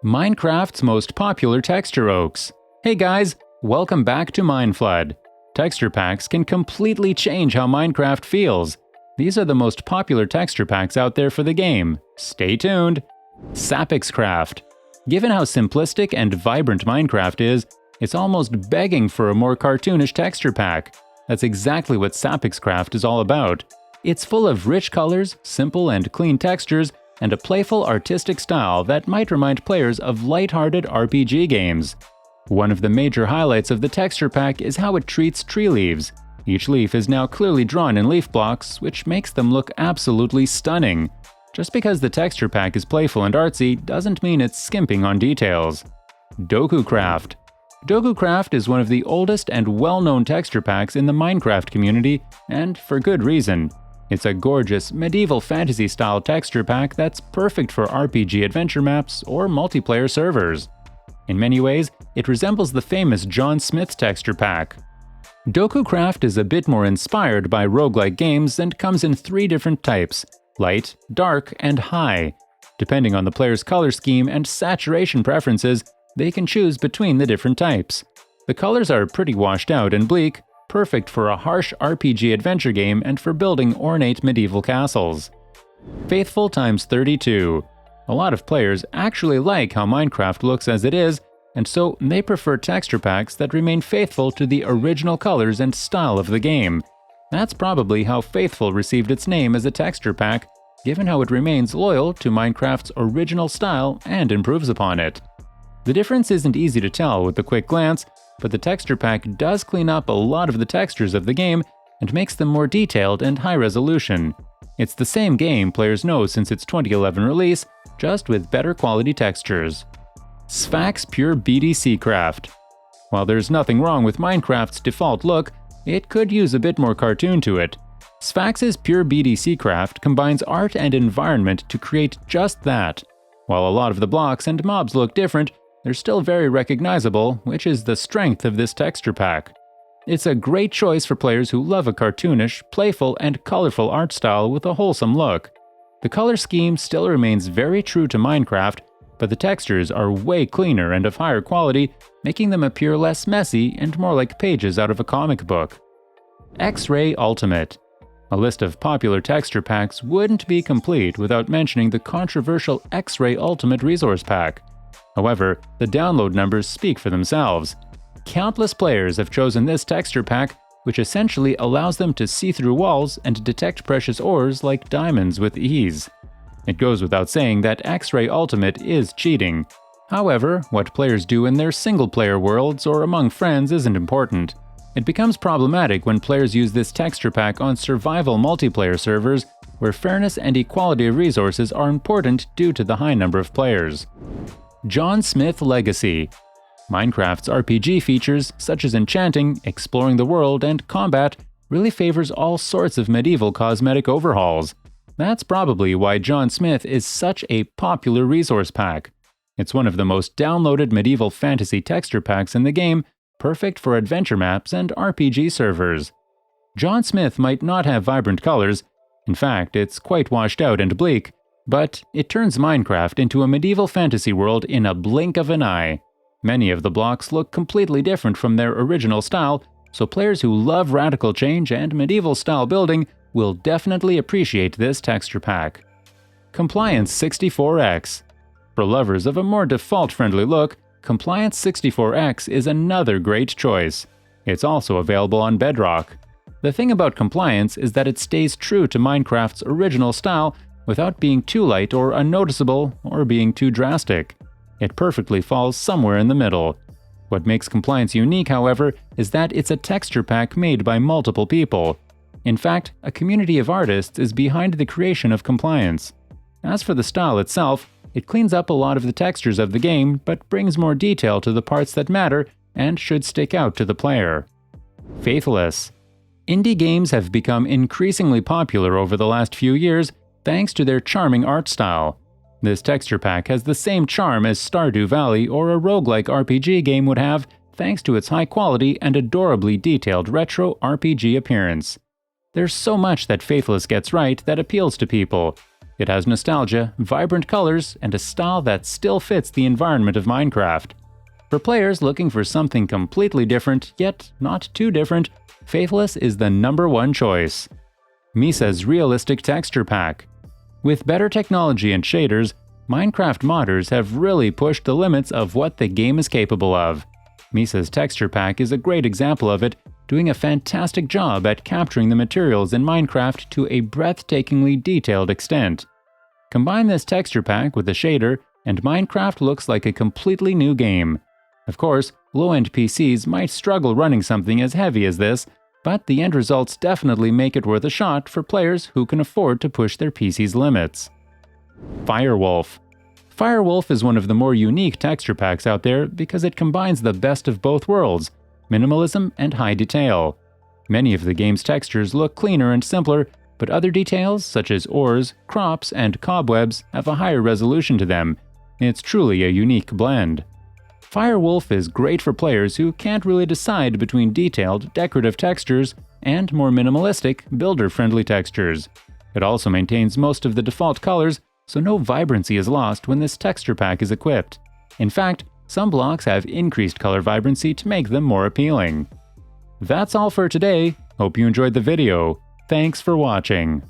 Minecraft's most popular texture oaks. Hey guys, welcome back to Mineflood. Texture packs can completely change how Minecraft feels. These are the most popular texture packs out there for the game. Stay tuned. Sapixcraft. Given how simplistic and vibrant Minecraft is, it's almost begging for a more cartoonish texture pack. That's exactly what Sapixcraft is all about. It's full of rich colors, simple and clean textures, and a playful artistic style that might remind players of light-hearted RPG games. One of the major highlights of the texture pack is how it treats tree leaves. Each leaf is now clearly drawn in leaf blocks, which makes them look absolutely stunning. Just because the texture pack is playful and artsy doesn't mean it's skimping on details. Dokucraft. Dokucraft is one of the oldest and well-known texture packs in the Minecraft community, and for good reason. It's a gorgeous, medieval fantasy-style texture pack that's perfect for RPG adventure maps or multiplayer servers. In many ways, it resembles the famous John Smith texture pack. Dokucraft is a bit more inspired by roguelike games and comes in 3 different types: light, dark, and high. Depending on the player's color scheme and saturation preferences, they can choose between the different types. The colors are pretty washed out and bleak, perfect for a harsh RPG adventure game and for building ornate medieval castles. Faithful times 32. A lot of players actually like how Minecraft looks as it is, and so they prefer texture packs that remain faithful to the original colors and style of the game. That's probably how Faithful received its name as a texture pack, given how it remains loyal to Minecraft's original style and improves upon it. The difference isn't easy to tell with a quick glance, but the texture pack does clean up a lot of the textures of the game and makes them more detailed and high resolution. It's the same game players know since its 2011 release, just with better quality textures. SVAX Pure BDC Craft. While there's nothing wrong with Minecraft's default look, it could use a bit more cartoon to it. SVAX's Pure BDC Craft combines art and environment to create just that. While a lot of the blocks and mobs look different, they're still very recognizable, which is the strength of this texture pack. It's a great choice for players who love a cartoonish, playful, and colorful art style with a wholesome look. The color scheme still remains very true to Minecraft, but the textures are way cleaner and of higher quality, making them appear less messy and more like pages out of a comic book. XRay Ultimate. A list of popular texture packs wouldn't be complete without mentioning the controversial XRay Ultimate Resource Pack. However, the download numbers speak for themselves. Countless players have chosen this texture pack, which essentially allows them to see through walls and detect precious ores like diamonds with ease. It goes without saying that XRay Ultimate is cheating. However, what players do in their single-player worlds or among friends isn't important. It becomes problematic when players use this texture pack on survival multiplayer servers, where fairness and equality of resources are important due to the high number of players. John Smith Legacy. Minecraft's RPG features, such as enchanting, exploring the world, and combat, really favors all sorts of medieval cosmetic overhauls. That's probably why John Smith is such a popular resource pack. It's one of the most downloaded medieval fantasy texture packs in the game, perfect for adventure maps and RPG servers. John Smith might not have vibrant colors, in fact, it's quite washed out and bleak, but it turns Minecraft into a medieval fantasy world in a blink of an eye. Many of the blocks look completely different from their original style, so players who love radical change and medieval-style building will definitely appreciate this texture pack. Compliance 64X. For lovers of a more default-friendly look, Compliance 64X is another great choice. It's also available on Bedrock. The thing about Compliance is that it stays true to Minecraft's original style without being too light or unnoticeable or being too drastic. It perfectly falls somewhere in the middle. What makes Compliance unique, however, is that it's a texture pack made by multiple people. In fact, a community of artists is behind the creation of Compliance. As for the style itself, it cleans up a lot of the textures of the game, but brings more detail to the parts that matter and should stick out to the player. Faithless. Indie games have become increasingly popular over the last few years thanks to their charming art style. This texture pack has the same charm as Stardew Valley or a roguelike RPG game would have, thanks to its high quality and adorably detailed retro RPG appearance. There's so much that Faithless gets right that appeals to people. It has nostalgia, vibrant colors, and a style that still fits the environment of Minecraft. For players looking for something completely different, yet not too different, Faithless is the #1 choice. Misa's realistic texture pack. With better technology and shaders, Minecraft modders have really pushed the limits of what the game is capable of. Misa's texture pack is a great example of it, doing a fantastic job at capturing the materials in Minecraft to a breathtakingly detailed extent. Combine this texture pack with a shader, and Minecraft looks like a completely new game. Of course, low-end PCs might struggle running something as heavy as this, but the end results definitely make it worth a shot for players who can afford to push their PC's limits. Firewolf. Firewolf is one of the more unique texture packs out there because it combines the best of both worlds, minimalism and high detail. Many of the game's textures look cleaner and simpler, but other details such as ores, crops, and cobwebs have a higher resolution to them. It's truly a unique blend. Firewolf is great for players who can't really decide between detailed, decorative textures and more minimalistic, builder-friendly textures. It also maintains most of the default colors, so no vibrancy is lost when this texture pack is equipped. In fact, some blocks have increased color vibrancy to make them more appealing. That's all for today. Hope you enjoyed the video. Thanks for watching.